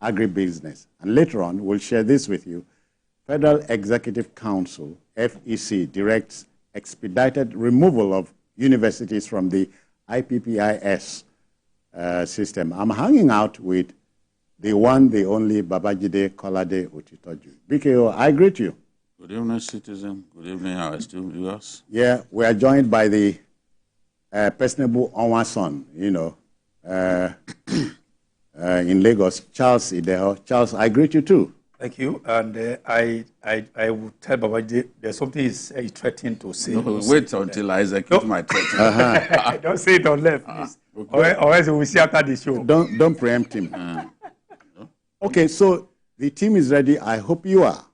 agribusiness. And later on, we'll share this with you. Federal Executive Council, FEC, directs expedited removal of universities from the IPPIS system. I'm hanging out with the one, the only Babajide Kolade Otitoju. BKO, I greet you. Good evening, citizen. Good evening, our esteemed viewers. Yeah, we are joined by the personable Onwason, in Lagos, Charles Ideho. Charles, I greet you too. Thank you. And I will tell Babaji there's something he's threatening to say. No, wait until I execute my threat. Don't say it on left, please. Okay. Or else we will see after the show. Don't preempt him. Okay, so the team is ready. I hope you are.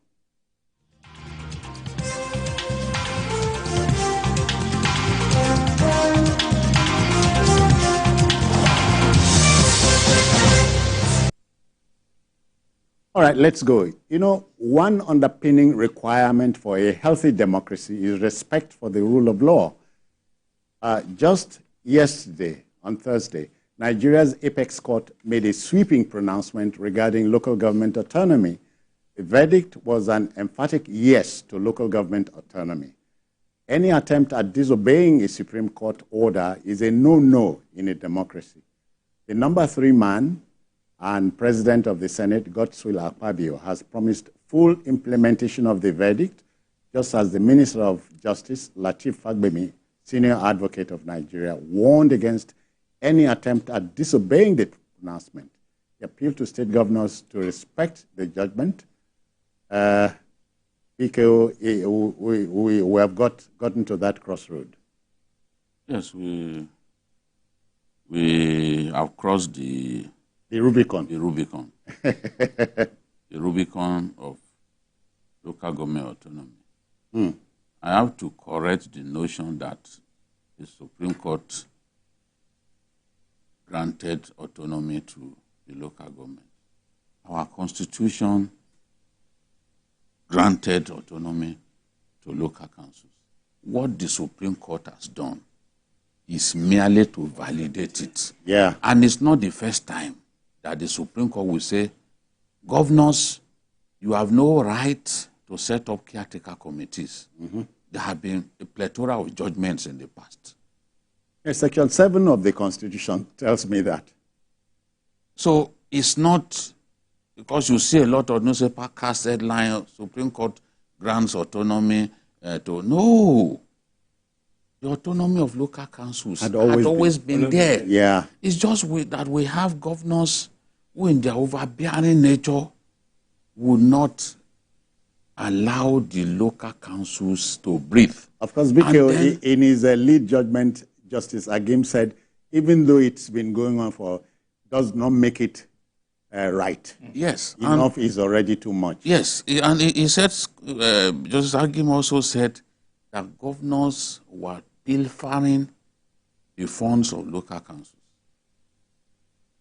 All right, let's go. One underpinning requirement for a healthy democracy is respect for the rule of law. Just yesterday, on Thursday, Nigeria's apex court made a sweeping pronouncement regarding local government autonomy. The verdict was an emphatic yes to local government autonomy. Any attempt at disobeying a Supreme Court order is a no-no in a democracy. The number 3 man and President of the Senate, Godswill Akpabio, has promised full implementation of the verdict, just as the Minister of Justice, Lateef Fagbemi, Senior Advocate of Nigeria, warned against any attempt at disobeying the pronouncement. He appealed to state governors to respect the judgment. We have gotten to that crossroad. Yes, we have crossed the Rubicon. The Rubicon. The Rubicon of local government autonomy. I have to correct the notion that the Supreme Court granted autonomy to the local government. Our Constitution granted autonomy to local councils. What the Supreme Court has done is merely to validate it. Yeah. And it's not the first time that the Supreme Court will say, governors, you have no right to set up caretaker committees. There have been a plethora of judgments in the past. Yes, Section 7 of the Constitution tells me that. So it's not because you see a lot of newspaper cast headline, Supreme Court grants autonomy to... No. The autonomy of local councils had always been there. Yeah. It's just that we have governors who in their overbearing nature would not allow the local councils to breathe. Of course, BKO, in his lead judgment, Justice Agim said, even though it's been going on does not make it right. Yes. Enough is already too much. Yes. And he said, Justice Agim also said that governors were pilfering the funds of local councils.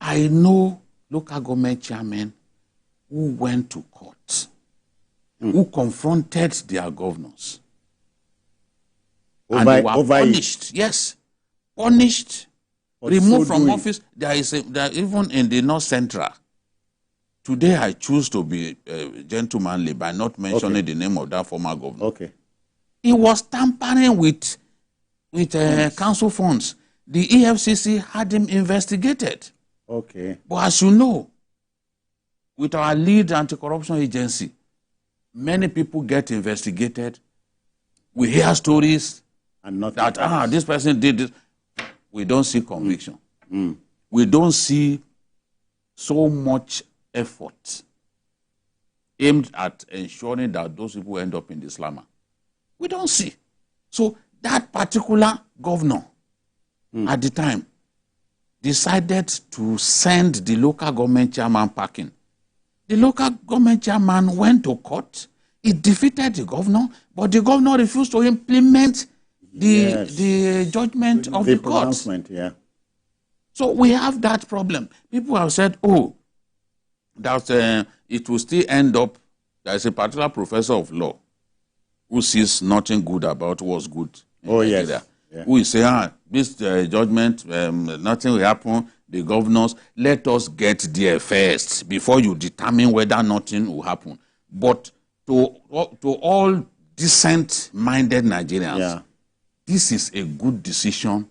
I know local government chairmen who went to court, who confronted their governors, and they were punished. Yes, punished, removed from office. There is even in the North Central. Today, I choose to be gentlemanly by not mentioning the name of that former governor. Okay. He was tampering with council funds. The EFCC had him investigated. Okay. But as you know, with our lead anti-corruption agency, many people get investigated. We hear stories and not that this person did this. We don't see conviction. We don't see so much effort aimed at ensuring that those people end up in the slammer. We don't see. So that particular governor at the time decided to send the local government chairman packing. The local government chairman went to court. He defeated the governor, but the governor refused to implement the judgment of the court. Yeah. So we have that problem. People have said, oh, that it will still end up, there is a particular professor of law who sees nothing good about what's good in Nigeria. Yeah. Who is saying, this judgment, nothing will happen, the governors. Let us get there first before you determine whether nothing will happen. But to all decent-minded Nigerians, this is a good decision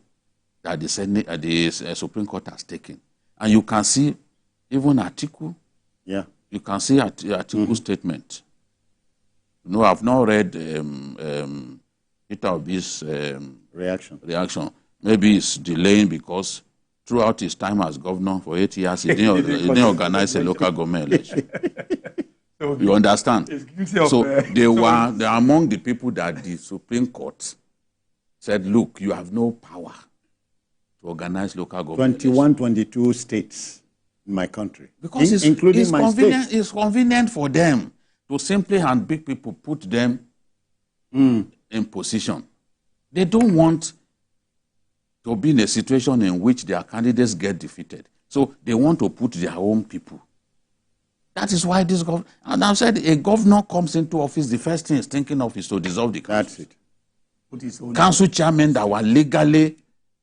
that the Supreme Court has taken. And you can see even Atiku. Yeah. You can see Atiku's statement. You know, I've not read Peter Obi's reaction. Maybe it's delaying because throughout his time as governor for 8 years, he didn't organize a local government election. You understand? So they were among the people that the Supreme Court said, look, you have no power to organize local government. 22 states in my country, because including my state. It's convenient for them to simply hand big people, put them in position. They don't want to be in a situation in which their candidates get defeated. So they want to put their own people. That is why this government, and I've said a governor comes into office, the first thing he's thinking of is to dissolve the council. That's it. Put his own council chairmen that were legally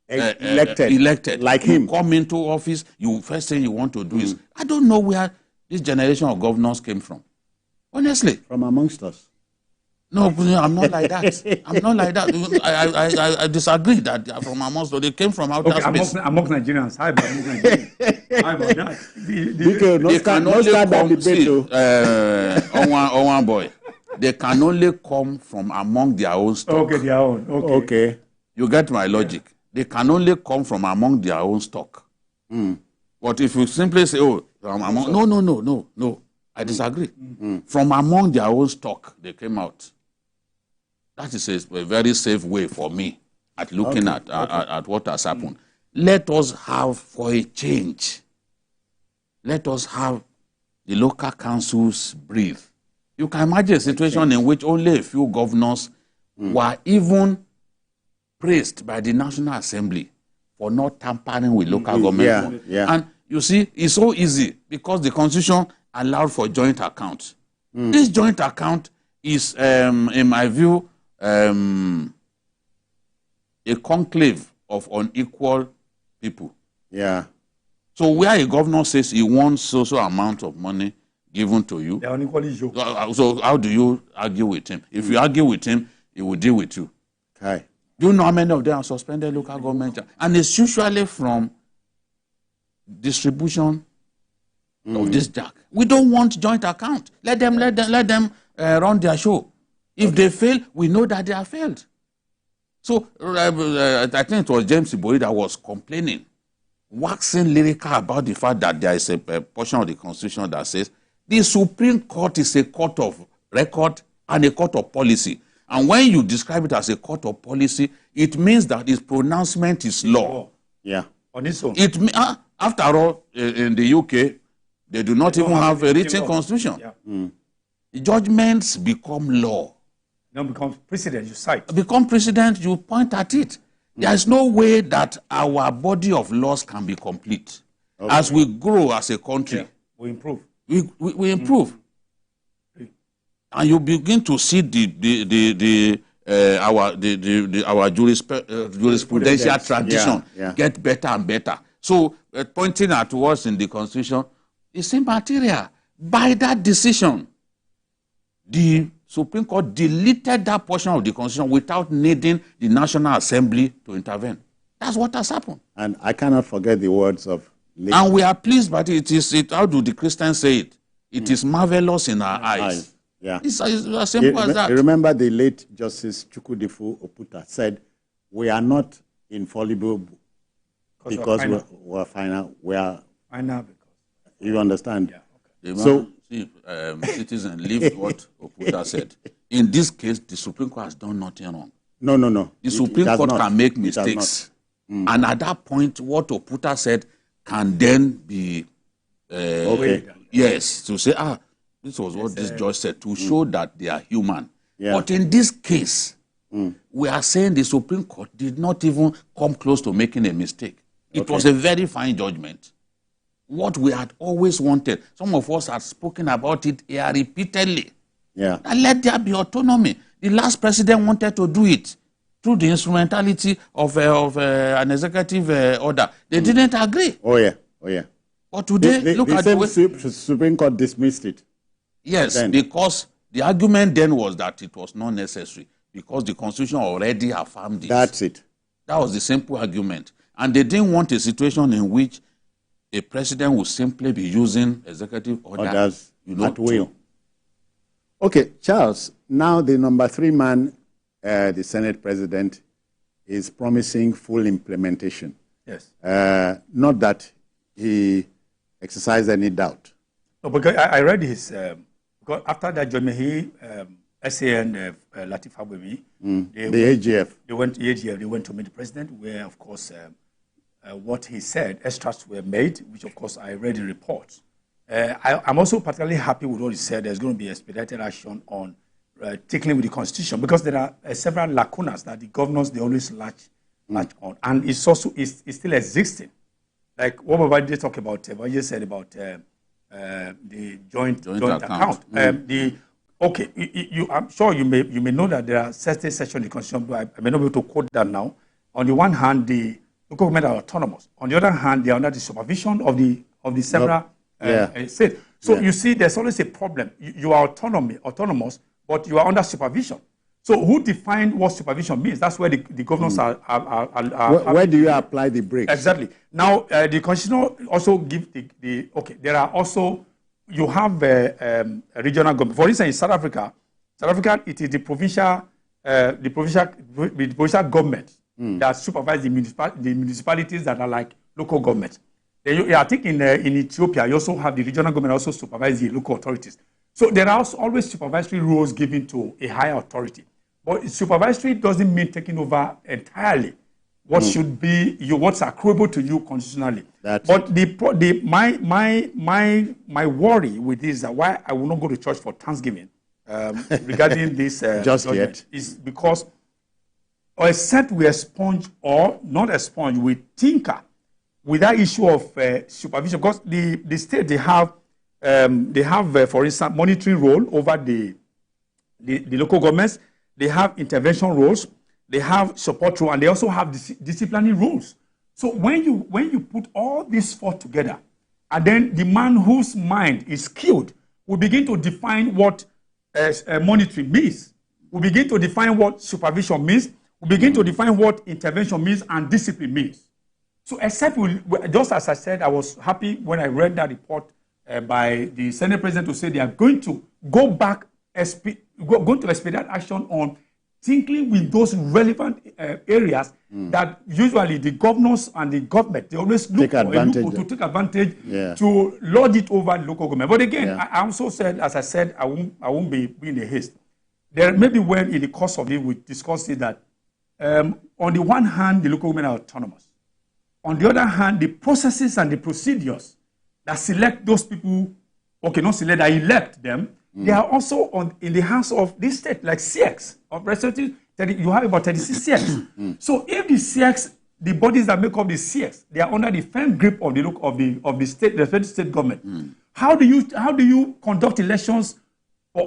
elected, like him, come into office, first thing you want to do is, I don't know where this generation of governors came from. Honestly. From amongst us. No, I'm not like that. I'm not like that. I disagree that they are from amongst us. They came from outer space. Amongst Nigerians. How about Nigerians? How about that? One boy. They can only come from among their own stock. Okay, their own. Okay. You get my logic. They can only come from among their own stock. But if you simply say, oh, from among, no. I disagree. From among their own stock, they came out. That is a very safe way for me at looking at what has happened. Let us have, for a change, let us have the local councils breathe. You can imagine a situation in which only a few governors were even praised by the National Assembly for not tampering with local government. And you see, it's so easy because the Constitution allowed for joint account. This joint account is, in my view, a conclave of unequal people. Yeah. So where a governor says he wants so amount of money given to you, they are unequally yoked. So how do you argue with him? If you argue with him, he will deal with you. Okay. Do you know how many of them are suspended local government? And it's usually from distribution of this jack. We don't want joint account. Let them run their show. If they fail, we know that they have failed. So I think it was James Ebonyi that was complaining, waxing lyrical about the fact that there is a portion of the Constitution that says the Supreme Court is a court of record and a court of policy. And when you describe it as a court of policy, it means that its pronouncement is law. Yeah. On its own. After all, in the UK, they do not even have a written constitution. Yeah. Judgments become law. Now becomes precedent, you cite. Become precedent, you point at it. There is no way that our body of laws can be complete. As we grow as a country, we improve. We improve. And you begin to see our jurisprudential tradition get better and better. So pointing at what's in the Constitution is immaterial. By that decision, the Supreme Court deleted that portion of the Constitution without needing the National Assembly to intervene. That's what has happened. And I cannot forget the words of... And we are pleased, but how do the Christians say it? It is marvelous in our eyes. Yeah. It's as simple as that. Remember the late Justice Chukwudifu Oputa said, we are not infallible because we're final. We are final because... You understand? Yeah. Okay. So, citizen leave what Oputa said. In this case, the Supreme Court has done nothing wrong. No. The Supreme Court can make mistakes. And at that point, what Oputa said can then be... Yes, to say, this was what this judge said, to show that they are human. Yeah. But in this case, we are saying the Supreme Court did not even come close to making a mistake. It was a very fine judgment. What we had always wanted, some of us had spoken about it here repeatedly. Yeah. And let there be autonomy. The last president wanted to do it. through the instrumentality of an executive order. They didn't agree. Oh, yeah. Oh, yeah. But today, look at the way... Supreme Court dismissed it. Yes, then. Because the argument then was that it was not necessary because the Constitution already affirmed it. That's it. That was the simple argument. And they didn't want a situation in which a president would simply be using executive orders at will. Okay, Charles, now the number 3 man, the Senate president, is promising full implementation. Yes. Not that he exercised any doubt. No, because I read his, because after that journey, he, SAN, Latif Habemi, the AGF. They went to AGF, they went to meet the president, where, of course, what he said, extracts were made, which, of course, I read the report. I'm also particularly happy with what he said. There's going to be expedited action on tickling with the Constitution, because there are several lacunas that the governors, they always latch on. And it's also, it's still existing. Like what Babajide talked about, Babajide said about the joint account. I'm sure you may know that there are certain sections of the Constitution, but I may not be able to quote that now. On the one hand, the local government are autonomous. On the other hand, they are under the supervision of the several states. So you see, there's always a problem. You are autonomous, but you are under supervision. So who defined what supervision means? That's where the governors are. Where do you apply the brakes? Exactly. Now, the Constitution also gives there are also, you have a regional government. For instance, in South Africa, it is the provincial government that supervise the municipalities that are like local government. I think in Ethiopia, you also have the regional government also supervise the local authorities. So there are always supervisory roles given to a higher authority. But supervisory doesn't mean taking over entirely what should be what's accruable to you constitutionally. But my worry with this is that why I will not go to church for Thanksgiving regarding this just yet is because except we expunge or not expunge, we tinker with that issue of supervision, because the state they have for instance monitoring role over the local governments. They have intervention roles, they have support role, and they also have disciplinary rules. So when you put all these 4 together, and then the man whose mind is skilled will begin to define what monitoring means, will begin to define what supervision means, will begin to define what intervention means and discipline means. So except just as I said, I was happy when I read that report by the Senate President to say they are going to go back, going to expedite action on tinkling with those relevant areas that usually the governors and the government, they always look to take advantage to lord it over local government. But again, I also said, as I said, I won't be in a haste. There may be when in the course of it we discussed it that on the one hand, the local government are autonomous. On the other hand, the processes and the procedures that select those people, not select, that elect them, they are also in the hands of this state, like CX. You have about 36 CX. So if the CX, the bodies that make up the CX, they are under the firm grip of the state, the federal state government. How do you conduct elections for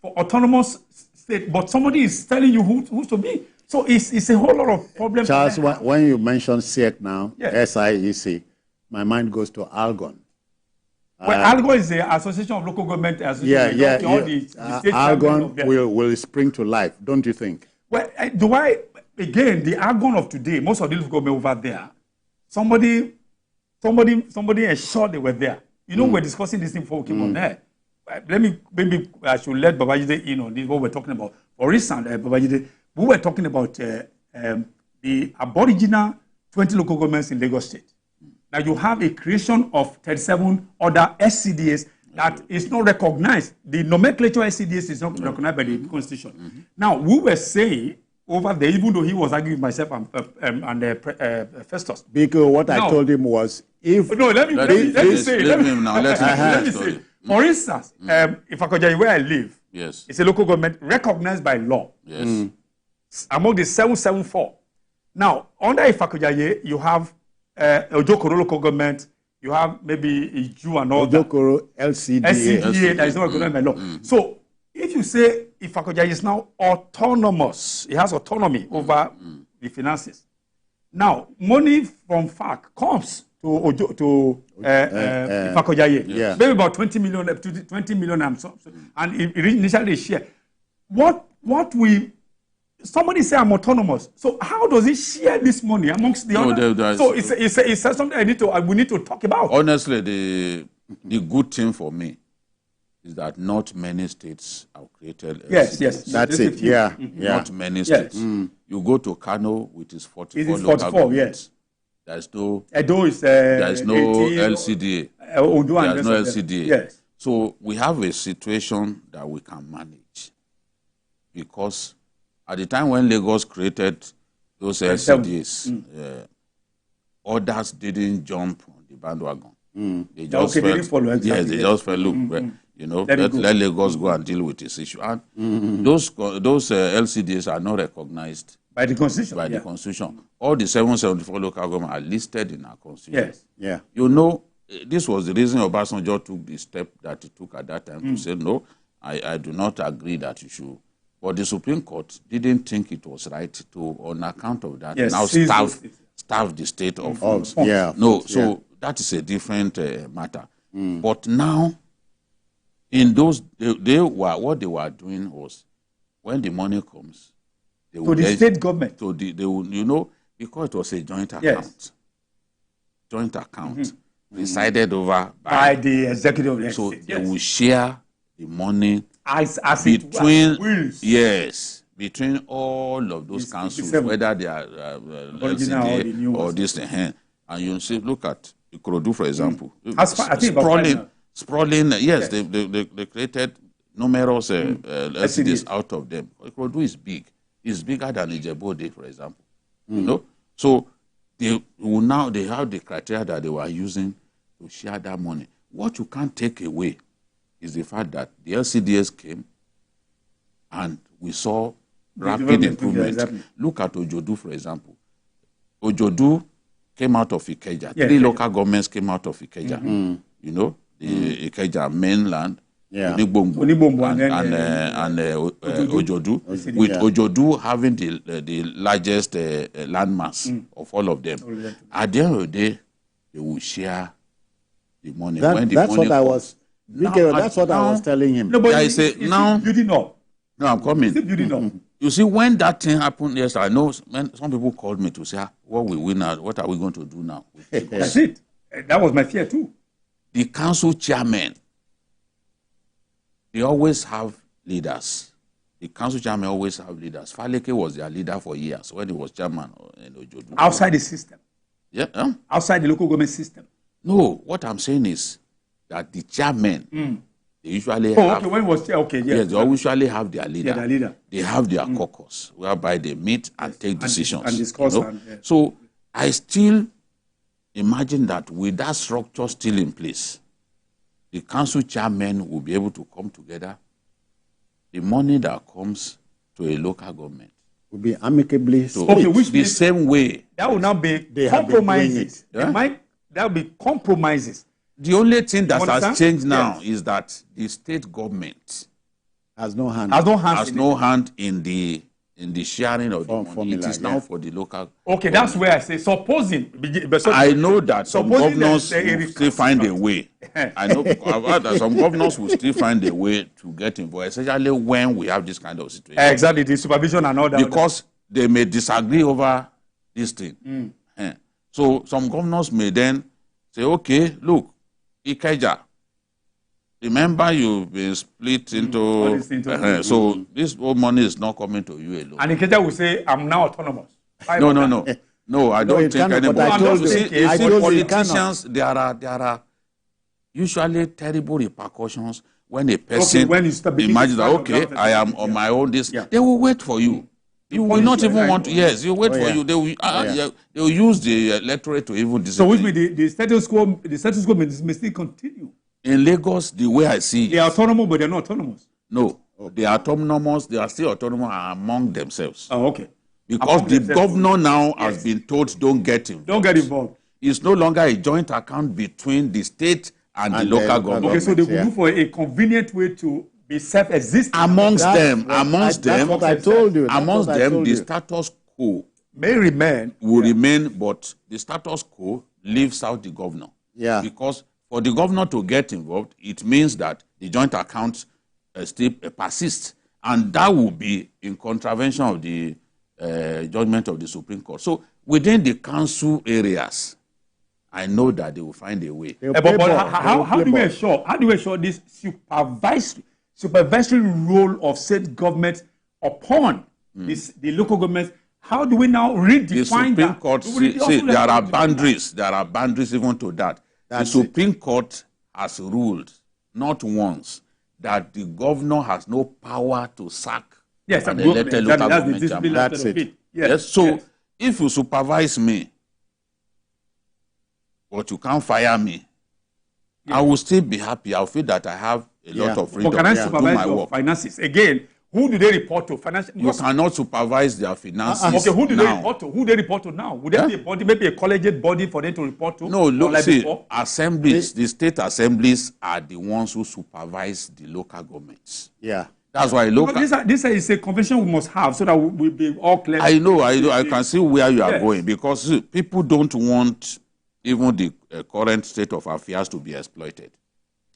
autonomous state, but somebody is telling you who to be? So it's a whole lot of problems. Charles, when you mention SIEC now, SIEC, my mind goes to Algon. Well, Algon is the Association of Local Government. Algon will spring to life, don't you think? Well, again, the Algon of today, most of the local government over there, somebody ensured they were there. We're discussing this thing before we came on there. Maybe I should let Babajide in on this, what we're talking about. For instance, Babajide, we were talking about the aboriginal 20 local governments in Lagos State. Now you have a creation of 37 other SCDAs that is not recognized. The nomenclature SCDAs is not recognized by the Constitution. Now we were saying over there, even though he was arguing with myself and Festus. Because what I told him was, if let me say. For instance, if Akojayi, where I live, it's a local government recognized by law. Among the 774. Now under Ifakojanye, you have Ojokoro local government, you have maybe Iju and all Ojokoro, LCDA, that is not recognized by law. So if you say Ifakojaye is now autonomous, he has autonomy over the finances. Now, money from FARC comes to Ifakojaye, maybe about 20 million and so, and initially share. Somebody say I'm autonomous. So how does he share this money amongst the others? So it's something we need to talk about. Honestly, the good thing for me is that not many states have created. Yes, that's it. Yeah. Not many states. You go to Kano with its 44 local governments. There's no. There's no LCDA. There's no LCDA. Yes. So we have a situation that we can manage, because at the time when Lagos created those LCDs, others didn't jump on the bandwagon. They just they didn't follow exactly. Yes, they just felt, look, let Lagos go and deal with this issue. And those LCDs are not recognized by the Constitution. By the Constitution. All the 774 local governments are listed in our Constitution. Yes. Yeah. You know, this was the reason Obasanjo took the step that he took at that time to say, no, I do not agree that you should. But the Supreme Court didn't think it was right to, on account of that, now starve the state of funds. So that is a different matter. But now, in those, what they were doing was, when the money comes, they to the state government. They would, because it was a joint account. Joint account decided over by the executive. So they will share the money as between between all of those councils, whether they are LCDA or this thing. And you see, look at Ikorodu, for example. Sprawling. Yes, they created numerous LCDs out of them. Ikorodu is big. It's bigger than Ijebu, for example. So they have the criteria that they were using to share that money. What you can't take away is the fact that the LCDs came and we saw rapid improvement. Exactly. Look at Ojodu, for example. Ojodu came out of Ikeja. Three local governments came out of Ikeja. The Ikeja mainland, Onibombo and Ojodu. With Ojodu having the largest landmass of all of them. At the end of the day, they will share the money. That's what I was telling him. No, but you did not. No, I'm coming. You did not. You see, when that thing happened, yes, I know some people called me to say, what will we now? What are we going to do now? That's it. That was my fear too. The council chairmen, they always have leaders. The council chairmen always have leaders. Faleke was their leader for years when he was chairman in Ojodu. Outside the system. Yeah. Outside the local government system. No, what I'm saying is that the chairmen, they usually have... when was... Yes, they usually have their leader. They have their caucus, whereby they meet and take decisions. And discuss. So I still imagine that with that structure still in place, the council chairmen will be able to come together. The money that comes to a local government will be amicably split. The same way. That will now be compromises. That will be compromises. The only thing that has changed now is that the state government has no hand. Has no hand in the sharing of the money. Formula, it is now for the local. Okay, that's where I say supposing. I know that some governors will still find a way. I know that some governors will still find a way to get involved, especially when we have this kind of situation. Exactly, the supervision and all that. Because they may disagree over this thing. So some governors may then say, okay, look, Ikeja, remember you've been split into... so this whole money is not coming to you alone. And Ikeja will say, I'm now autonomous. No, I don't think anybody... Politicians, there are usually terrible repercussions when a person imagines that, okay, I am on my own, they will wait for you. You will not even want to, you wait for you. They will use the electorate to even disappear. So which means the status quo may still continue. In Lagos, the way I see it, they are autonomous, but they're not autonomous. No, they are autonomous. They are still autonomous among themselves. Oh, okay. Because the governor now has been told, don't get involved. Don't get involved. It's no longer a joint account between the state and the local government. Okay, so they will look for a convenient way to be self-existing. Amongst That's them, that's what I told you. That's amongst what I them, told the you. status quo May remain. will remain, but the status quo leaves out the governor. Yeah. Because for the governor to get involved, it means that the joint account still persists, and that will be in contravention of the judgment of the Supreme Court. So within the council areas, I know that they will find a way. They'll But play ball. how They'll do we play ensure? How do we ensure this supervisory role of state government upon the local government? How do we now redefine The Supreme that? Court, Do we see, also there are redefine boundaries. There are boundaries even to that. That's the Supreme Court has ruled, not once, that the governor has no power to sack Yes, an exactly. elected That's local the government discipline chairman. That's aspect of it. Yes. So yes. if you supervise me, but you can't fire me, I will still be happy. I'll feel that I have a lot of freedom But can I to do supervise my your work. finances? Again, who do they report to? Financial. You cannot supervise their finances. Okay, who do they now. report to? Who they report to now? Would there be a body, maybe a collegiate body for them to report to? No, Or look, like see, before? assemblies, the state assemblies are the ones who supervise the local governments. Yeah. That's why local. Because this is a convention we must have so that we'll be all clear. I know, I can see where you are Yes. going, because see, people don't want even the current state of affairs to be exploited.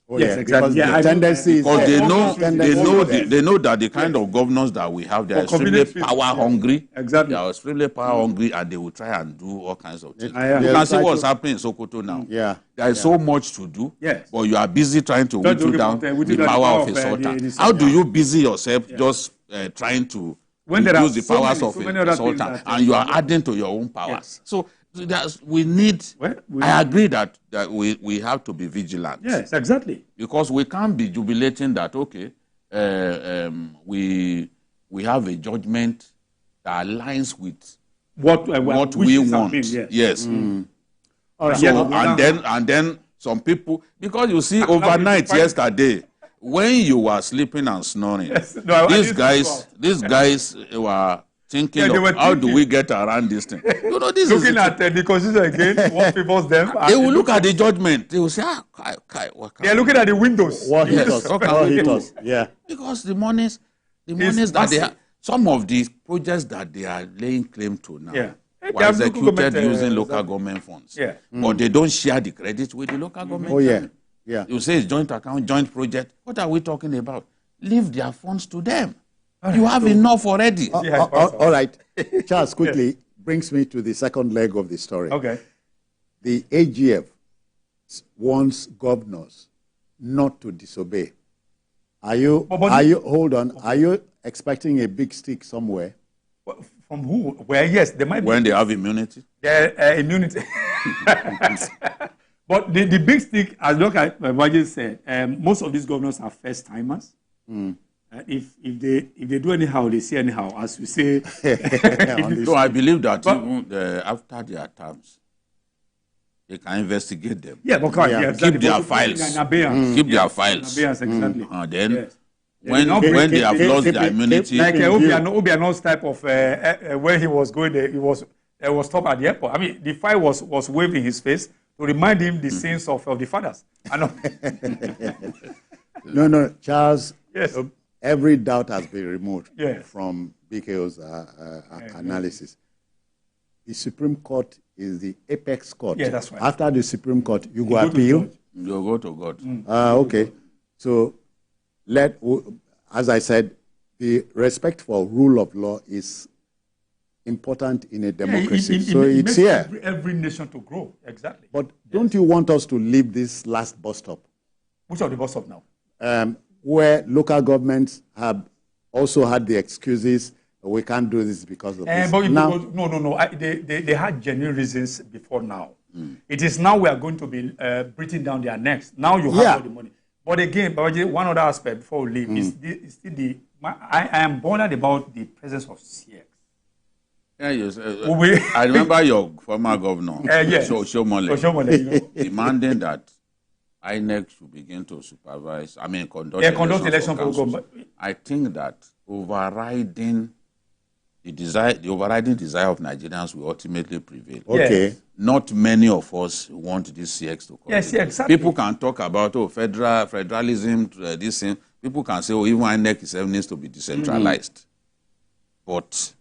Oh, Yes, yeah. exactly. Because Yeah, I the know, tendency is Because they all know, those reasons, they all know, those they know that the kind of governors that we have, they are For extremely convenient reasons, power hungry. Exactly. They are extremely power hungry, and they will try and do all kinds of things. I am. You Yes, can see I what's do. happening in Sokoto now. Yeah. There is so much to do, Yes. but you are busy trying to Trying to whittle down whittle the down power of a the sultan. the How do sultan. you busy yourself just trying to When there are reduce the so powers many- of so many a other sultan, things that, and you are adding to your own powers? So we need. Well, I agree that we have to be vigilant. Yes, exactly. Because we can't be jubilating that, okay, we have a judgment that aligns with What we wishes have want. been, yes. Yes. All right. So, Yeah, and then some people, because you see, Now overnight we yesterday, when you were sleeping and snoring, Yes. No, I these didn't guys were thinking Yeah, they of were how do thinking. we get around this thing. You know, this Looking is at the constitution again, what favors them. they and will it look looks- at the judgment. They will say, what They are looking at the windows. What hit Yes. us? How can What we hit do? us? Yeah. Because the monies that they massive. have, some of these projects that they are laying claim to now Yeah. They were have local executed government, using local exactly. government funds. Yeah. But they don't share the credit with the local government. Oh, yeah. Yeah. You say it's joint account, joint project. What are we talking about? Leave their funds to them. You have enough already. Yeah, All right. Charles, quickly brings me to the second leg of the story. Okay. The AGF wants governors not to disobey. Hold on. Are you expecting a big stick somewhere? From who? Where? Yes, there might be. When they have immunity. Their immunity. But the big stick, as look at Ebonyi said, most of these governors are first timers. If they do anyhow, they say anyhow, as we say. So I believe that even after their terms, they can investigate them. Yeah, because Yeah. Keep their files. Keep their files. Exactly. And then Yes. when Now when they keep- have keep- lost keep their it- immunity, Like Keep- Obiano's type of where he was going there, he was stopped at the airport. I mean, the fire was waved in his face to remind him the sins of the fathers. I know. No, Charles. Yes. Every doubt has been removed Yeah. from BKO's analysis. The Supreme Court is the apex court. Yeah, that's right. After the Supreme Court, you go go to appeal. judge. you go to God. Okay. So, as I said, the respect for rule of law is important in a democracy. So it's makes here. Every nation to grow. Exactly. But don't you want us to leave this last bus stop, Which of the bus stop now? where local governments have also had the excuses, we can't do this because of this. But Now, no. They had genuine reasons before now. It is now we are going to be breathing down their necks. Now you have Yeah. all the money. But again, Babaji, one other aspect before we leave is still I am bothered about the presence of CX. Yeah, yes. We- I remember your former governor, Yes. Shomole, Oshomole, you know. demanding that INEC should begin to supervise, conduct conduct elections election for for councils. government. I think that the overriding desire of Nigerians will ultimately prevail. okay. Yes. Not many of us want this CX to come. Yes, yeah, exactly. People can talk about federalism, this thing. People can say, oh, even INEC itself needs to be decentralized. But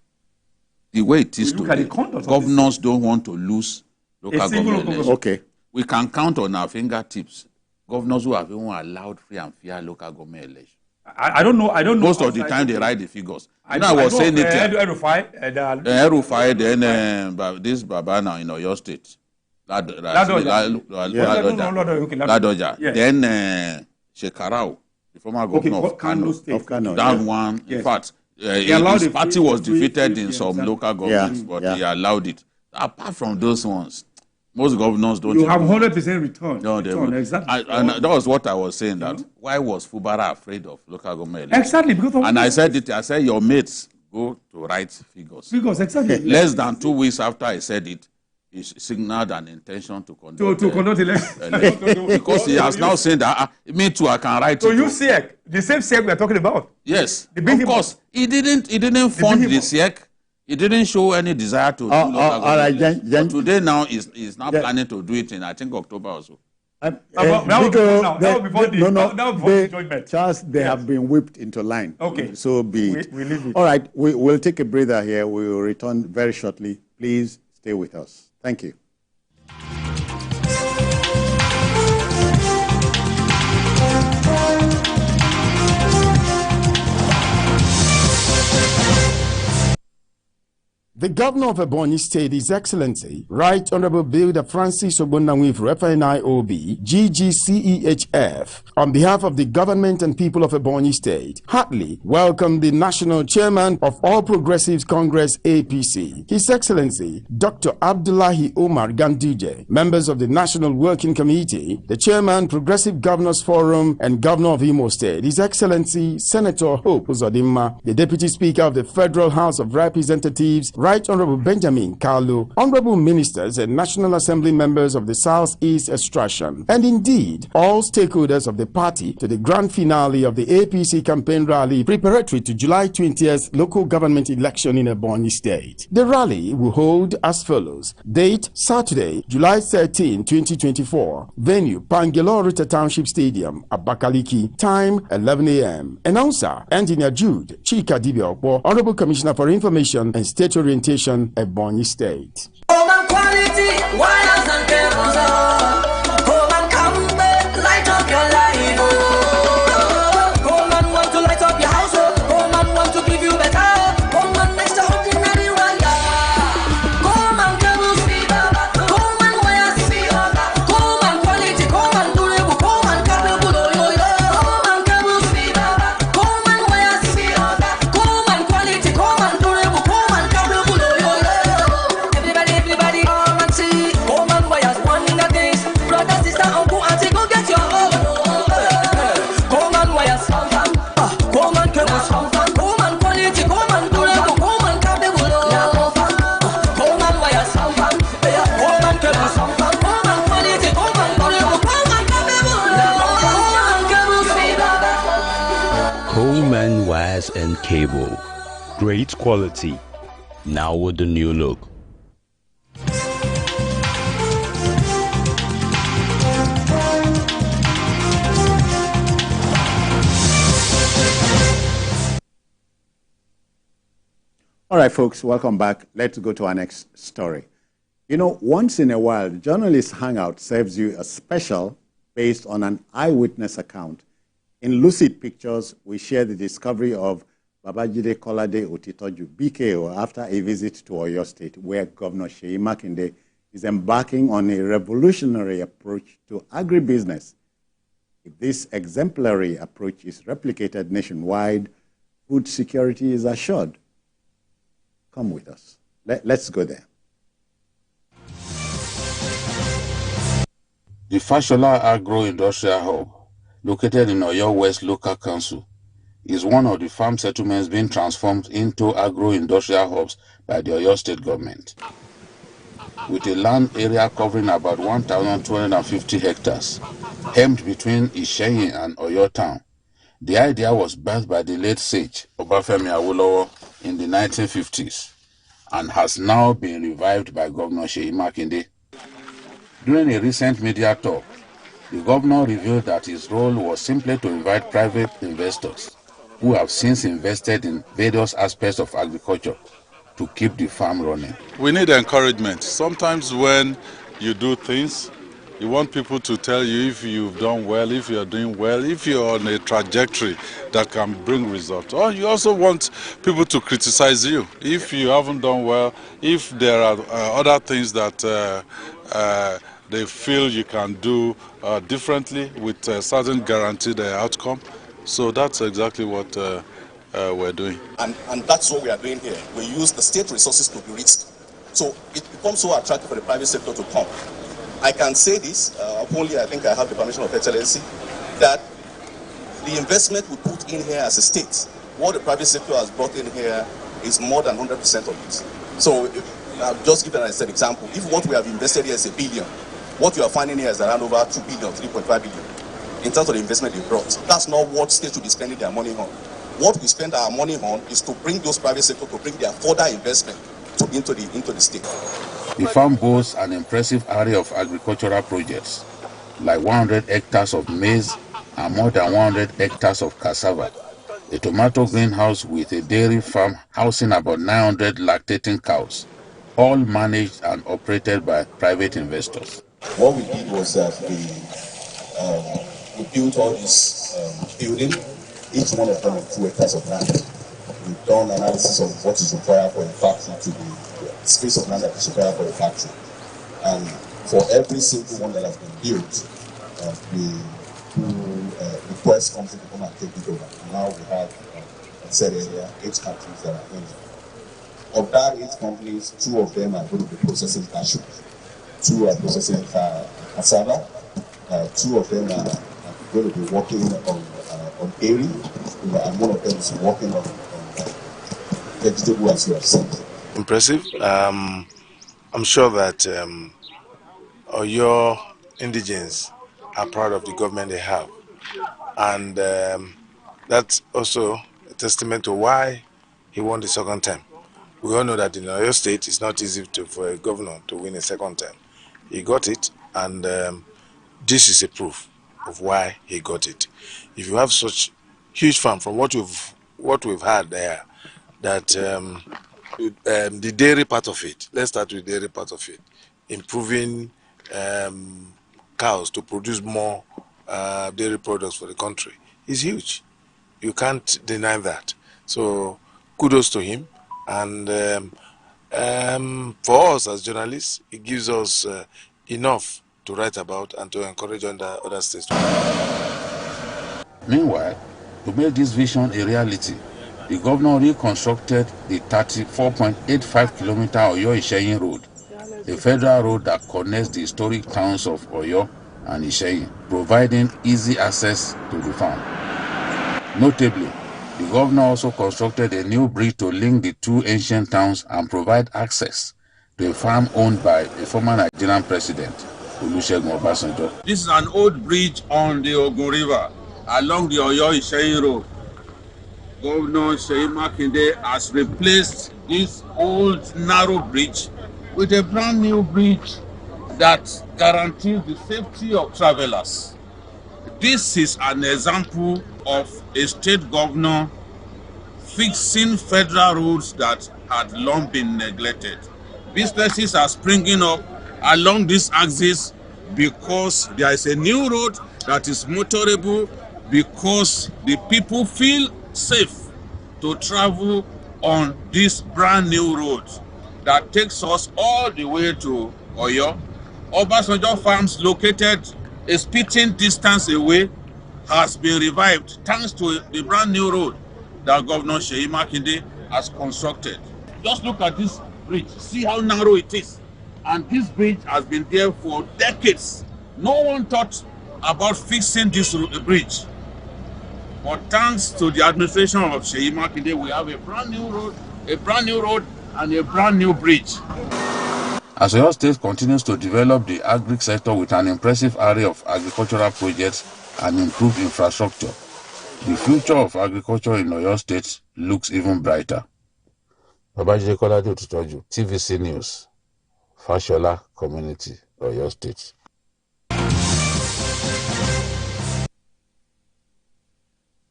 the way it is today, governors don't want to lose local government elections. Okay. We can count on our fingertips governors who have even allowed free and fair local government elections. I don't know. Most of the time they write the figures. I was saying it. Erufai, then this Baba now in Oyo State. Ladoja. Then Shekarau, the former governor of Kano. That one, in fact, his party was defeated in some local governments, but he allowed it. Apart from those ones, most governors don't. You have 100% return. No, they won't. Exactly. And that was what I was saying. That why was Fubara afraid of local government elections? Exactly, because and I said it. I said your mates go to write figures. Figures, exactly. Less than 2 weeks after I said it, he signaled an intention to conduct elections. Because he has now said that me too, I can write. So you SEC, the same SEC we are talking about. Yes, of course. He didn't fund the SEC. He didn't show any desire to do local government. But today now he's now planning to do it in, I think, October or so. Charles, they have been whipped into line. Okay. So be it. We leave it. All right, we'll take a breather here. We will return very shortly. Please stay with us. Thank you. The governor of Ebonyi State, His Excellency, Right Honorable Builder Francis Ogbonnawin for FNIOB, GGCEHF, on behalf of the government and people of Ebonyi State, heartily welcome the National Chairman of All Progressives Congress APC, His Excellency Dr. Abdullahi Omar Ganduje, members of the National Working Committee, the Chairman, Progressive Governors Forum, and Governor of Imo State, His Excellency Senator Hope Uzodimma, the Deputy Speaker of the Federal House of Representatives, Right Honorable Benjamin Kalu, Honorable Ministers and National Assembly members of the Southeast Extraction, and indeed all stakeholders of the party to the grand finale of the APC campaign rally preparatory to July 20th local government election in Ebonyi State. The rally will hold as follows. Date Saturday, July 13, 2024. Venue Pangelo Rita Township Stadium, Abakaliki. Time 11 a.m. Announcer Engineer Jude Chika Dibiokbo, Honorable Commissioner for Information and State Orientation, Ebonyi State. And cable, great quality, now with the new look. All right, folks, welcome back. Let's go to our next story. You know, once in a while, Journalist Hangout serves you a special based on an eyewitness account. In Lucid Pictures, we share the discovery of Babajide Kolade Otitoju, BKO, after a visit to Oyo State, where Governor Seyi Makinde is embarking on a revolutionary approach to agribusiness. If this exemplary approach is replicated nationwide, food security is assured. Come with us. Let's go there. The Fashola Agro-Industrial Hub, located in Oyo West Local Council, is one of the farm settlements being transformed into agro-industrial hubs by the Oyo State government. With a land area covering about 1,250 hectares, hemmed between Isheyin and Oyo town, the idea was birthed by the late sage Obafemi Awolowo in the 1950s and has now been revived by Governor Seyi Makinde. During a recent media talk, The governor revealed that his role was simply to invite private investors who have since invested in various aspects of agriculture to keep the farm running. We need encouragement. Sometimes when you do things, you want people to tell you if you've done well, if you're doing well, if you're on a trajectory that can bring results. Or you also want people to criticize you if you haven't done well, if there are other things that they feel you can do differently with a certain guaranteed outcome. So that's exactly what we're doing. And that's what we are doing here. We use the state resources to be risked. So it becomes so attractive for the private sector to come. I can say this, only I think I have the permission of Excellency, that the investment we put in here as a state, what the private sector has brought in here is more than 100% of it. So I'll just give an example. If what we have invested here is $1 billion, what you are finding here is around over $2 billion, $3.5 billion in terms of the investment they brought. That's not what states should be spending their money on. What we spend our money on is to bring those private sector to bring their further investment into the state. The farm boasts an impressive array of agricultural projects, like 100 hectares of maize and more than 100 hectares of cassava, a tomato greenhouse with a dairy farm housing about 900 lactating cows, all managed and operated by private investors. What we did was that we built all this building, each one of them on 2 hectares of land. We've done analysis of what is required for a factory to be, the space of land that is required for a factory. And for every single one that has been built, we request companies to come and take it over. Now we have a set area, 8 countries that are in it. Of that 8 companies, 2 of them are going to be processing cashew, 2 are processing cassava, 2 of them are going to be working on dairy, and 1 of them is working on vegetable, as you have seen. Impressive. I'm sure that Oyo indigents are proud of the government they have, and that's also a testament to why he won the 2nd term. We all know that in Oyo State it's not easy for a governor to win a 2nd term. He got it, and this is a proof of why he got it. If you have such huge farm, from what we've had there, that the dairy part of it, let's start with the dairy part of it, improving cows to produce more dairy products for the country is huge. You can't deny that. So kudos to him. And for us as journalists, it gives us enough to write about and to encourage other states. Meanwhile, to make this vision a reality, the governor reconstructed the 34.85-kilometer Oyo-Isheyin Road, a federal road that connects the historic towns of Oyo and Isheyin, providing easy access to the farm. Notably, the governor also constructed a new bridge to link the 2 ancient towns and provide access to a farm owned by a former Nigerian president, Olusegun Obasanjo. This is an old bridge on the Ogun River along the Oyo-Isheyin Road. Governor Seyi Makinde has replaced this old narrow bridge with a brand new bridge that guarantees the safety of travelers. This is an example of a state governor fixing federal roads that had long been neglected. Businesses are springing up along this axis because there is a new road that is motorable, because the people feel safe to travel on this brand new road that takes us all the way to Oyo. Obasanjo Farms, located a spitting distance away, has been revived thanks to the brand new road that Governor Seyi Makinde has constructed. Just look at this bridge, see how narrow it is. And this bridge has been there for decades. No one thought about fixing this bridge. But thanks to the administration of Seyi Makinde, we have a brand new road and a brand new bridge. As Oyo State continues to develop the agri sector with an impressive array of agricultural projects and improved infrastructure, the future of agriculture in Oyo State looks even brighter. Babajide Kolade Otutoju, TVC News, Fashola Community, Oyo State.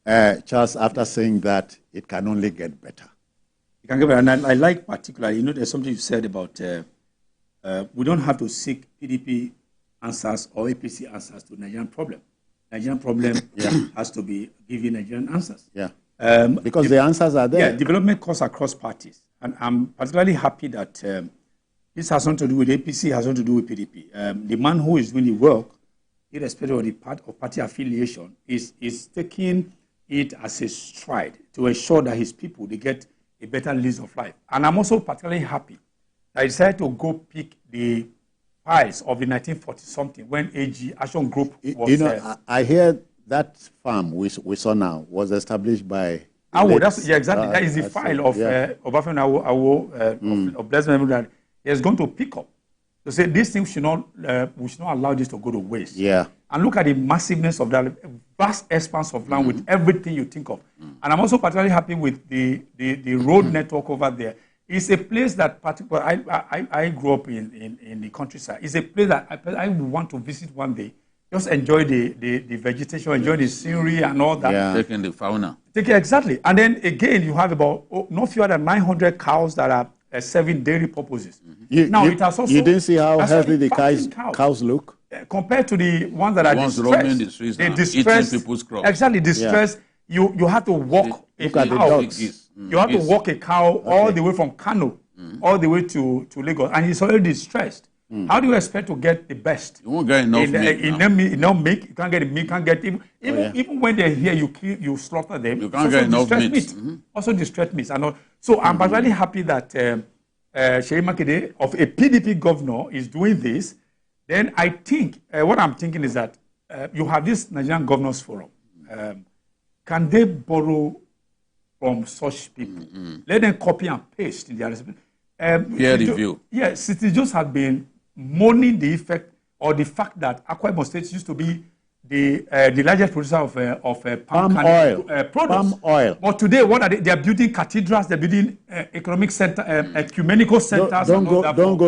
Charles, after saying that, it can only get better. It can get better. And I like particularly, there's something you said about we don't have to seek PDP answers or APC answers to Nigerian problem. Nigerian problem has to be giving Nigerian answers. Yeah. Because the answers are there. Yeah, development costs across parties. And I'm particularly happy that this has nothing to do with APC, has nothing to do with PDP. The man who is doing the work, irrespective of the party affiliation, is taking it as a stride to ensure that his people, they get a better lease of life. And I'm also particularly happy that I decided to go pick the files of the 1940-something when AG Action Group was there. I hear that farm we saw now was established by... exactly. That is the file of Obafemi Awolowo of Blessed Memory that he is going to pick up. To say these things we should not allow this to go to waste. Yeah. And look at the massiveness of that vast expanse of land with everything you think of. And I'm also particularly happy with the road network over there. It's a place that I grew up in the countryside. It's a place that I would want to visit one day. Just enjoy the vegetation, enjoy the scenery and all that. Yeah. Taking the fauna. Exactly. And then again, you have about no fewer than 900 cows that are serving dairy purposes. You didn't see how healthy the cows look? Compared to the ones that are distressed. They distress people's crops. Exactly, distress. Yeah. You have to walk a cow. You have to walk a cow all the way from Kano, all the way to Lagos, and it's already distressed. How do you expect to get the best? You won't get enough meat. You can't get the meat. You can't get even when they're here, you slaughter them. You can't get enough meat. Also distressed meat. So I'm particularly happy that Seyi Makinde, of a PDP governor, is doing this. Then I think what I'm thinking is that you have this Nigerian Governors Forum. Can they borrow from such people? Let them copy and paste in their recipe. Peer review. Yes, it just have been mourning the effect or the fact that Akwa Ibom State used to be the largest producer of palm oil. But today, what are they? They are building cathedrals. They're building economic center, ecumenical centers. Don't go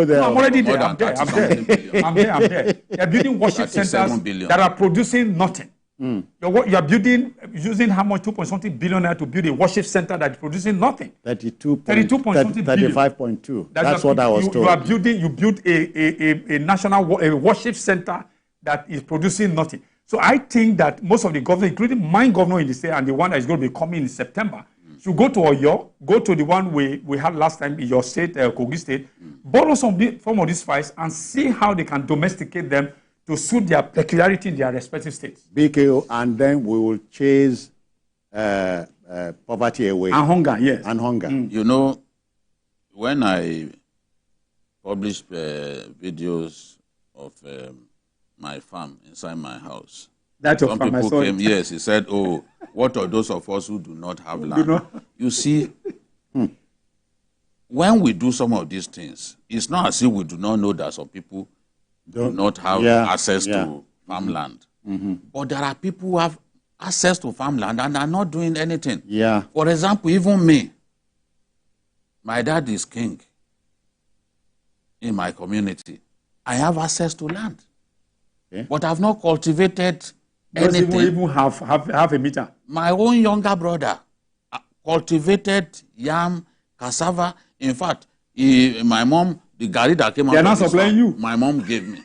there. No, I'm already there. I'm there. They are building worship centers that are producing nothing. You are building, using how much, 2.something billion to build a worship center that is producing nothing. 35.2. That's what I was told. You build a national worship center that is producing nothing. So I think that most of the governors, including my governor in the state and the one that is going to be coming in September, should go to Oyo, go to the one we had last time in your state, Kogi State, borrow some of these files and see how they can domesticate them to suit their peculiarity in their respective states. BKO, and then we will chase poverty away. And hunger, yes. And hunger. You know, when I published videos of my farm inside my house, some people came, yes, he said, oh, what are those of us who do not have land? You see, when we do some of these things, it's not as if we do not know that some people do not have access to farmland. But there are people who have access to farmland and are not doing anything. Yeah. For example, even me, my dad is king in my community. I have access to land. Okay. But I've not cultivated anything. Doesn't even have a meter. My own younger brother cultivated yam, cassava. In fact, my mom, the gari that came out of this farm, my mom gave me.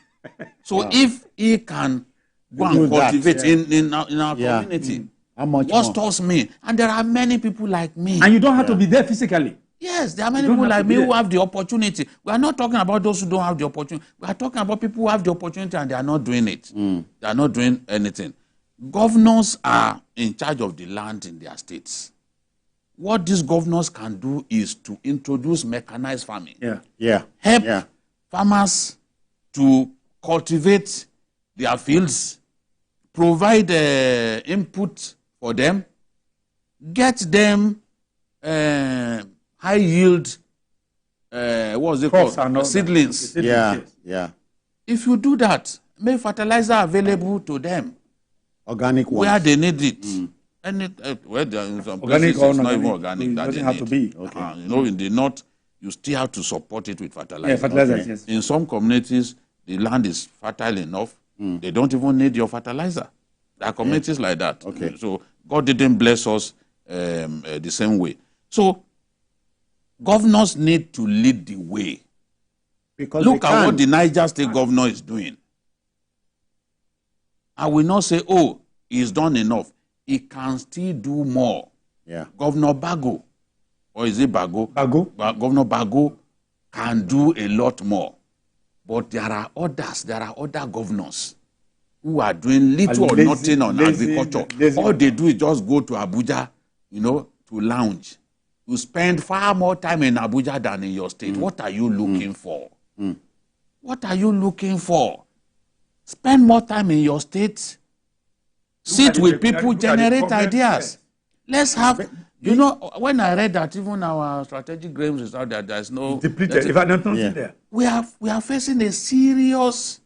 So if he can go and cultivate in our community, what stops me? And there are many people like me. And you don't have to be there physically. Yes, there are many people like me who have the opportunity. We are not talking about those who don't have the opportunity. We are talking about people who have the opportunity and they are not doing it. They are not doing anything. Governors are in charge of the land in their states. What these governors can do is to introduce mechanized farming. Help farmers to cultivate their fields, provide input for them, get them high yield, what's it called? Seedlings. If you do that, make fertilizer available to them. Organic ones. Where they need it. Where there in some places it's not even organic. It doesn't have to be. You know, in the north, you still have to support it with fertilizer. Yeah, fertilizer, yes. In some communities, the land is fertile enough. They don't even need your fertilizer. There are communities like that. Okay. So God didn't bless us the same way. So governors need to lead the way. Because look at what the Niger State governor is doing. I will not say, oh, he's done enough. He can still do more. Yeah. Governor Bago, or is it Bago? Governor Bago can do a lot more. But there are other governors who are doing little or nothing on agriculture. All they do is just go to Abuja, to lounge. You spend far more time in Abuja than in your state. What are you looking for? What are you looking for? Spend more time in your state. Sit with people, generate ideas. Let's have, when I read that even our strategic grains is out there, there's no... Depleted, if I don't know there. We are facing a serious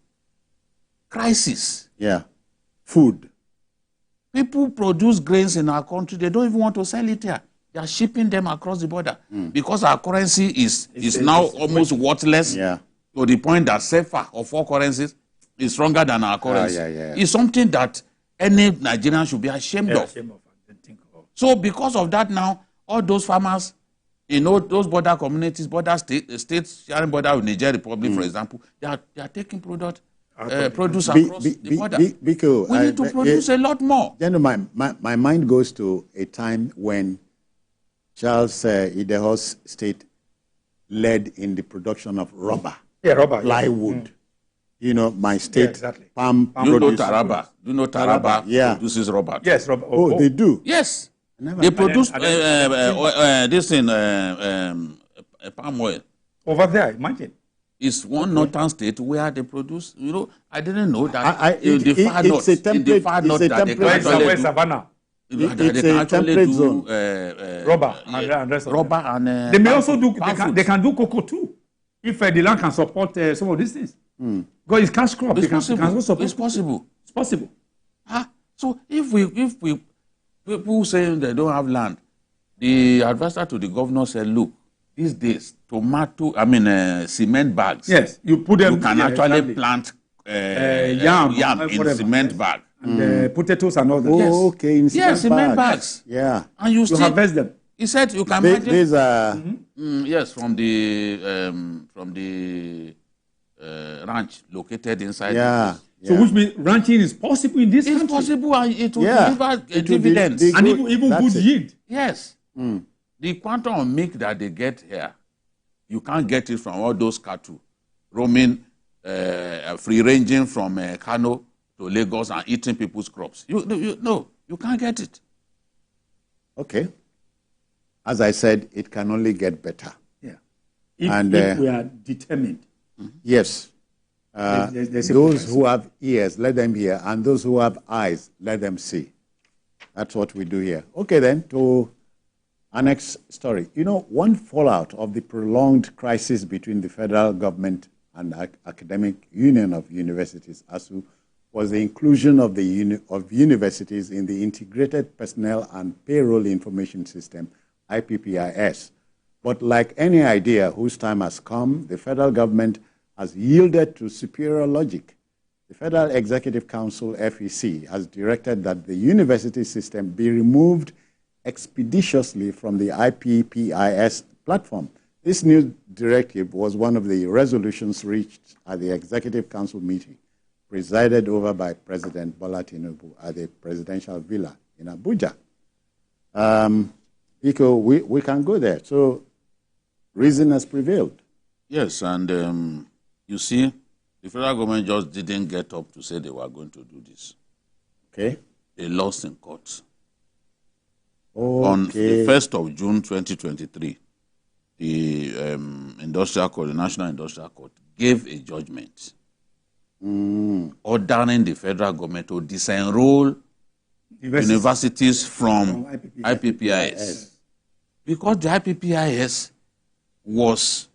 crisis. Yeah. Food. People produce grains in our country. They don't even want to sell it here. They are shipping them across the border because our currency is now almost worthless to the point that CFA of all currencies is stronger than our currency. It's something that any Nigerian should be ashamed of. So because of that now, all those farmers, those border communities, border states sharing border with Niger Republic, for example, they are taking produce across the border. We need to produce a lot more. Gentlemen, my mind goes to a time when Charles Idaho's state led in the production of rubber. Yeah, rubber. Plywood. My state, palm. You know Taraba produces rubber. Yes, rubber. Oh, they do? Yes. They produce this in palm oil. Over there, imagine. It's one northern state where they produce, I didn't know that in the far north, that they can actually do, Savannah. It's a temperate zone. Rubber and they may also do, they can do cocoa too. If the land can support some of these things. Because it's cash crop. It's possible. It's possible. So if we people saying they don't have land, the advisor to the governor said, look, these days, cement bags. Yes, you put them. You can actually plant yam in cement bag. And potatoes and all that. Oh, okay, in cement bags. Yeah. And you still harvest them. He said you can imagine. These are yes, from the ranch located inside. Yeah. So which means ranching is possible in this country? It's possible and it will deliver dividends. And even good yield. Yes. The quantum of milk that they get here, you can't get it from all those cattle roaming, free-ranging from Kano to Lagos and eating people's crops. No, you can't get it. Okay. As I said, it can only get better. Yeah. If we are determined. Yes. Those who have ears, let them hear. And those who have eyes, let them see. That's what we do here. Okay, then, to our next story. One fallout of the prolonged crisis between the federal government and Academic Union of Universities, ASU, was the inclusion of universities in the Integrated Personnel and Payroll Information System, IPPIS. But like any idea whose time has come, the federal government has yielded to superior logic. The Federal Executive Council, FEC, has directed that the university system be removed expeditiously from the IPPIS platform. This new directive was one of the resolutions reached at the Executive Council meeting, presided over by President Bola Tinubu at the Presidential Villa in Abuja. We can go there. So reason has prevailed. Yes, and you see, the federal government just didn't get up to say they were going to do this. Okay. They lost in court. Okay. On the 1st of June 2023, the National Industrial Court, gave a judgment ordering the federal government to disenroll universities from IPPIS. Because the IPPIS was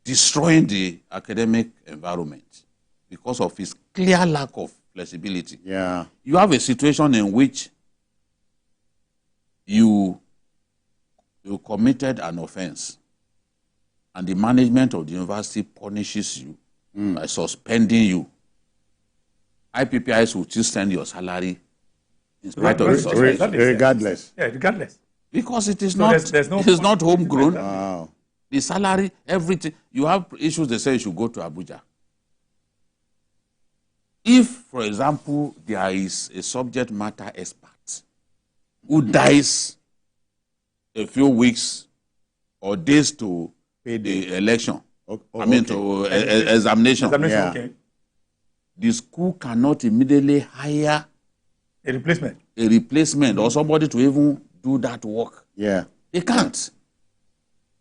destroying the academic environment because of its clear lack of flexibility. Yeah. You have a situation in which you committed an offense and the management of the university punishes you by suspending you. IPPIS will still send your salary in spite of regardless. Yeah, regardless. Because it is So not, there's no it is not homegrown. Wow. The salary, everything. You have issues, they say you should go to Abuja. If, for example, there is a subject matter expert who dies a few weeks or days to the election, to examination, Yeah. Okay. the school cannot immediately hire A replacement or somebody to even do that work. Yeah. They can't.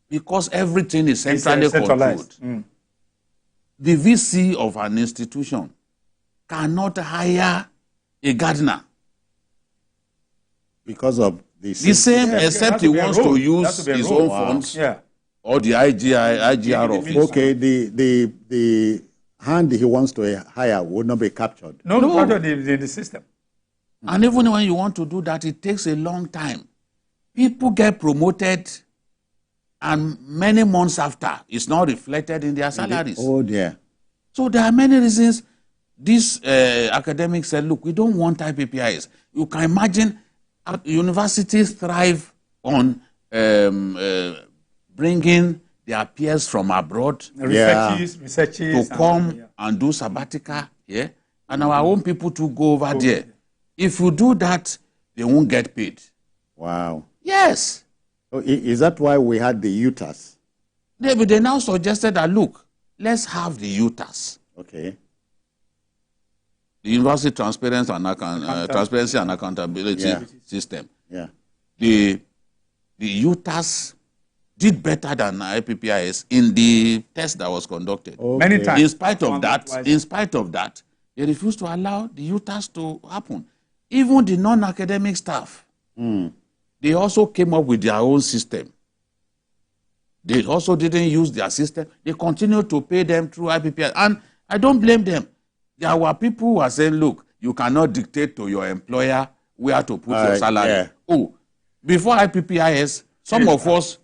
Because everything is centrally controlled. The VC of an institution cannot hire a gardener. Because of the same, except he wants to use his own funds or the IGR of it. Okay, the hand he wants to hire would not be captured. No, captured in the system. And even when you want to do that, it takes a long time. People get promoted, and many months after, it's not reflected in their salaries. Oh, dear. So there are many reasons. This academic said, look, we don't want IPPIS. You can imagine universities thrive on bringing their peers from abroad researchers to come and do sabbatical here, and our own people to go over there. If you do that, they won't get paid. Wow. Yes. So is that why we had the UTAS? They now suggested that, look, let's have the UTAS. Okay. The University Transparency and Accountability System. Yeah. The UTAS did better than IPPIS in the test that was conducted. Okay. Many times. In spite of that, they refused to allow the UTAS to happen. Even the non-academic staff, they also came up with their own system. They also didn't use their system. They continued to pay them through IPPIS. And I don't blame them. There were people who are saying, look, you cannot dictate to your employer where to put your salary. Yeah. Oh, before IPPIS, some of us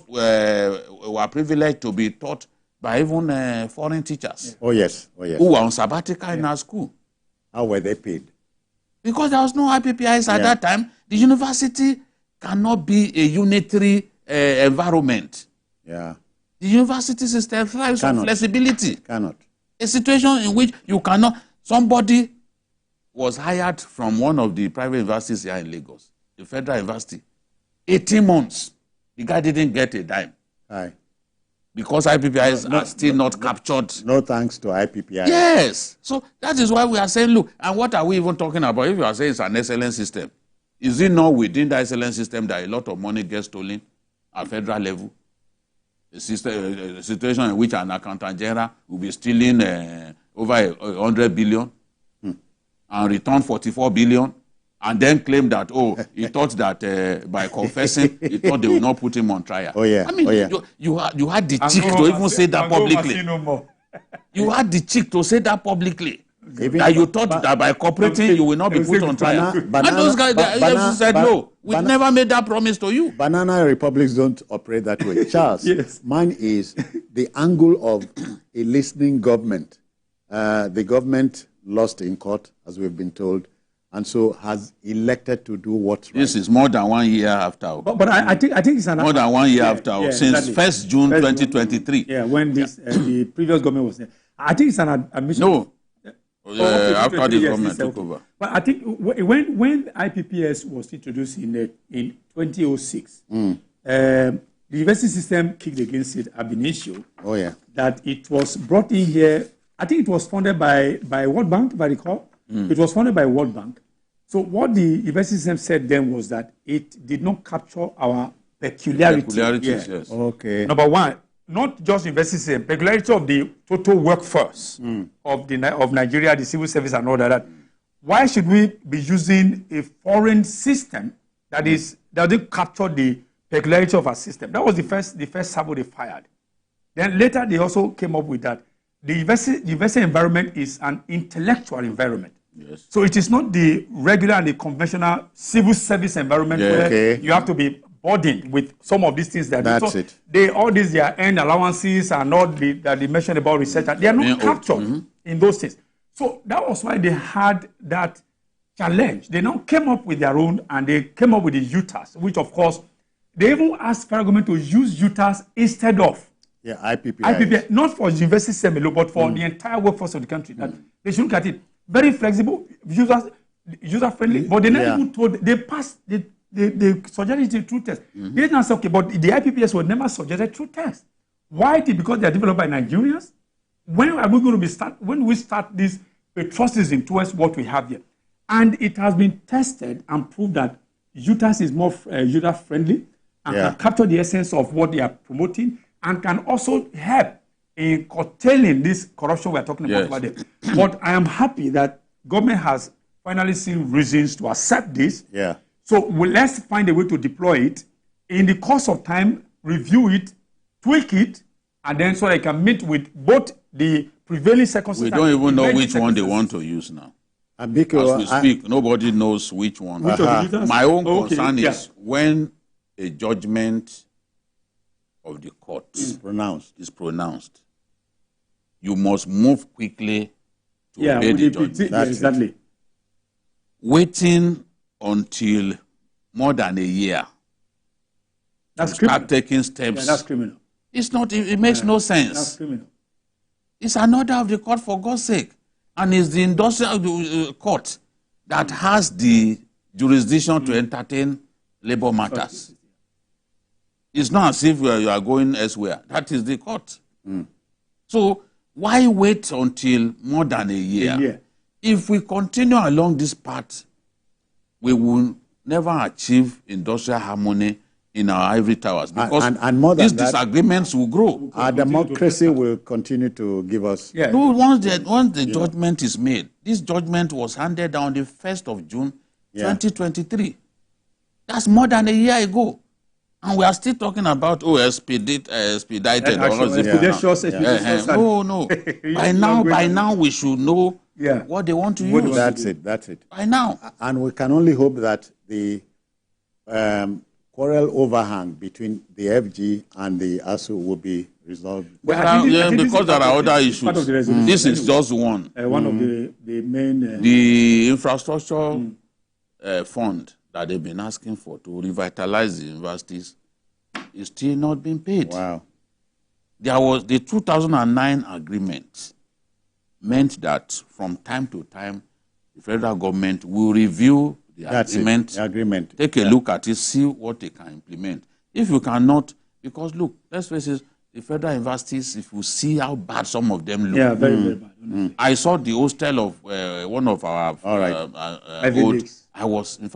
were privileged to be taught by even foreign teachers. Oh, yes. Oh, yes. Who were on sabbatical in our school. How were they paid? Because there was no IPPIS at that time. The university cannot be a unitary environment. Yeah. The university system thrives on flexibility. Cannot. A situation in which you cannot... Somebody was hired from one of the private universities here in Lagos, the Federal University. 18 months. The guy didn't get a dime. Aye. Because IPPIs are still not captured. No thanks to IPPIS. Yes. So that is why we are saying, look, and what are we even talking about? If you are saying it's an excellent system, is it not within the excellent system that a lot of money gets stolen at federal level? A situation in which an accountant general will be stealing over 100 billion and return 44 billion and then claim that, oh, he thought that by confessing, he thought they would not put him on trial. Oh, yeah. I mean, you had the cheek to even say that publicly. You had the cheek to say that publicly. That you thought that by cooperating, you will not be put on trial. And those guys said, no, we never made that promise to you. Banana republics don't operate that way. Charles, mine is the angle of a listening government. The government lost in court, as we've been told, and so has elected to do what's right. This is more than 1 year after. But I think it's more than 1 year after, since 1st June 2023. Yeah, when this the previous government was there. I think it's an admission. No. After the government took over. But I think when IPPIS was introduced in 2006, the university system kicked against it ab initio. Oh, yeah. That it was brought in here. I think it was funded by World Bank, if I recall. It was funded by World Bank. So what the university system said then was that it did not capture our peculiarities. Yes. Okay. Number one, not just university system, peculiarity of the total workforce of Nigeria, the civil service and all that. Why should we be using a foreign system that didn't capture the peculiarity of our system? That was the first salvo they fired. Then later they also came up with that. The university environment is an intellectual environment. Yes. So it is not the regular and the conventional civil service environment where you have to be burdened with some of these things that all these their earned allowances and all that they mentioned about research, they are not captured in those things. So that was why they had that challenged. They now came up with their own, and they came up with the UTAS, which of course, they even asked federal government to use UTAS instead of IPPIS, not for university semi, but for the entire workforce of the country. That they should look at it. Very flexible, user-friendly, but they never even told, they passed, they suggested it through test. They didn't say, okay, but the IPPS was never suggested through test. Why? Because they are developed by Nigerians. When are we going to when we start this patriotism towards what we have here? And it has been tested and proved that UTAS is more user-friendly and can capture the essence of what they are promoting and can also help in curtailing this corruption we are talking about there. But I am happy that government has finally seen reasons to accept this. So let's find a way to deploy it. In the course of time, review it, tweak it, and then so they can meet with both the prevailing circumstances. We don't even know which one they want to use now. As we speak, nobody knows which one. My own concern is when a judgment of the court is pronounced, you must move quickly to obey the judgment. Exactly. Waiting until more than a year to start taking steps. That's criminal. It's not. It makes no sense. That's criminal. It's an order of the court, for God's sake, and it's the industrial court that has the jurisdiction to entertain labor matters. It's not as if you are going elsewhere. That is the court. So why wait until more than a year? If we continue along this path, we will never achieve industrial harmony in our ivory towers, because and more than these that, disagreements will grow. Our democracy will continue to give us... No, once the judgment is made, this judgment was handed down the 1st of June, 2023. That's more than a year ago. And we are still talking about, expedited. No. By now, we should know what they want to use. That's it. By now. And we can only hope that the quarrel overhang between the FG and the ASU will be resolved. Because there are other issues. This is just one. One of the main... the infrastructure fund that they've been asking for to revitalize the universities is still not being paid. Wow. There was the 2009 agreement meant that from time to time, the federal government will review the agreement, take a look at it, see what they can implement. If you cannot, because look, let's face it, the federal universities, if you see how bad some of them look. Very, very bad. I saw the hostel of one of our I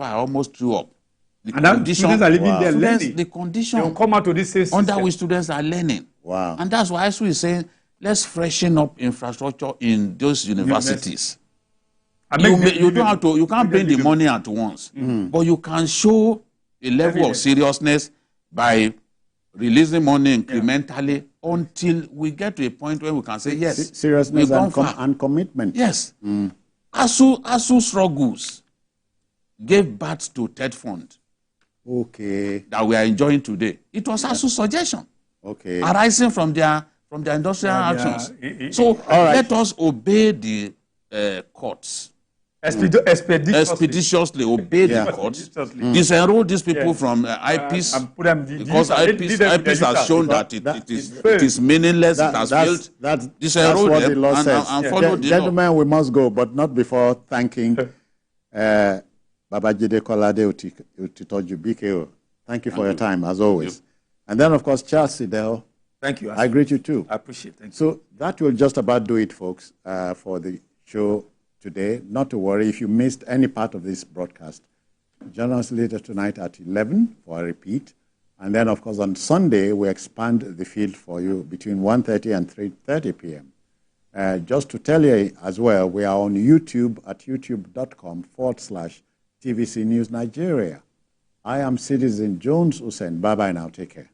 almost threw up. Students are living there learning. The condition they will come out to this system under which students are learning. Wow. And that's why ISU is saying, let's freshen up infrastructure in those universities. You don't have to. You can't bring the money at once, but you can show a level of seriousness by releasing money incrementally until we get to a point where we can say yes. Seriousness and commitment. Yes. ASU struggles gave birth to TED Fund. That we are enjoying today. It was ASU suggestion. Arising from their industrial actions. So let us obey the courts. Expeditiously obey the courts. Disenroll these people from IPs, because IPs has shown that it is meaninless, it has failed. Disenroll them and follow the law. Gentlemen, we must go, but not before thanking Babajide Kolade Utitoju BKO. Thank you for your time, as always. And then, of course, Charles Sidel. Thank you. I greet you too. I appreciate it. So that will just about do it, folks, for the show today. Not to worry, if you missed any part of this broadcast, join us later tonight at 11 for a repeat. And then, of course, on Sunday, we expand the field for you between 1:30 and 3:30 p.m. Just to tell you as well, we are on YouTube at youtube.com/TVC News Nigeria. I am Citizen Jones Hussein. Bye-bye now. Take care.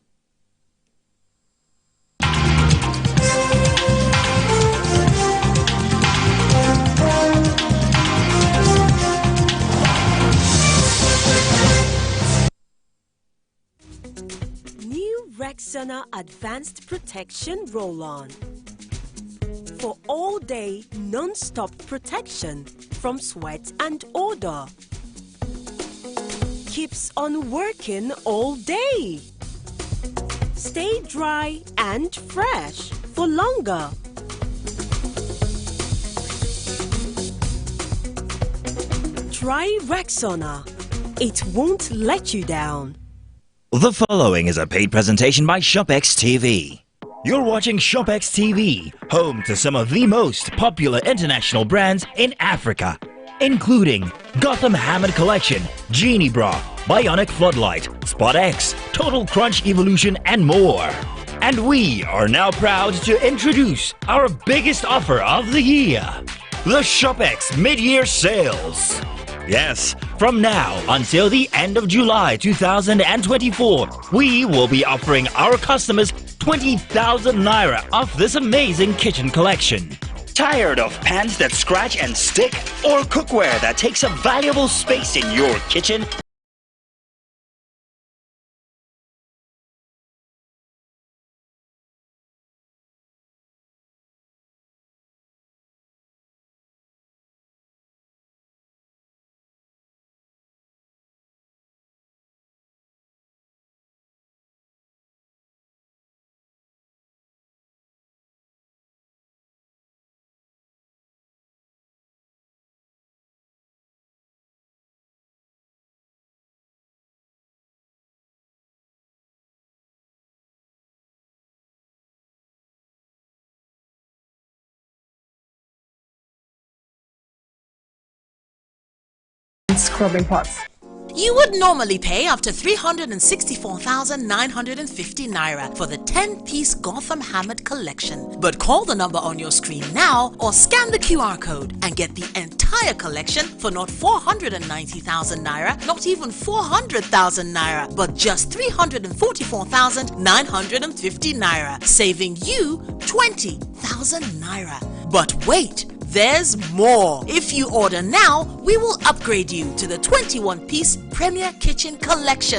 New Rexona Advanced Protection Roll-On. For all-day, non-stop protection from sweat and odor. Keeps on working all day. Stay dry and fresh for longer. Try Rexona. It won't let you down. The following is a paid presentation by ShopX TV. You're watching ShopX TV, home to some of the most popular international brands in Africa, including Gotham Hammered Collection, Genie Bra, Bionic Floodlight, Spot X, Total Crunch Evolution, and more. And we are now proud to introduce our biggest offer of the year, the ShopX Mid-Year Sales. Yes, from now until the end of July 2024, we will be offering our customers 20,000 Naira off this amazing kitchen collection. Tired of pans that scratch and stick? Or cookware that takes up valuable space in your kitchen? Scrubbing pots. You would normally pay up to 364,950 Naira for the 10-piece Gotham Hammered Collection. But call the number on your screen now or scan the QR code and get the entire collection for not 490,000 Naira, not even 400,000 Naira, but just 344,950 Naira, saving you 20,000 Naira. But wait! There's more. If you order now, we will upgrade you to the 21-piece Premier Kitchen Collection.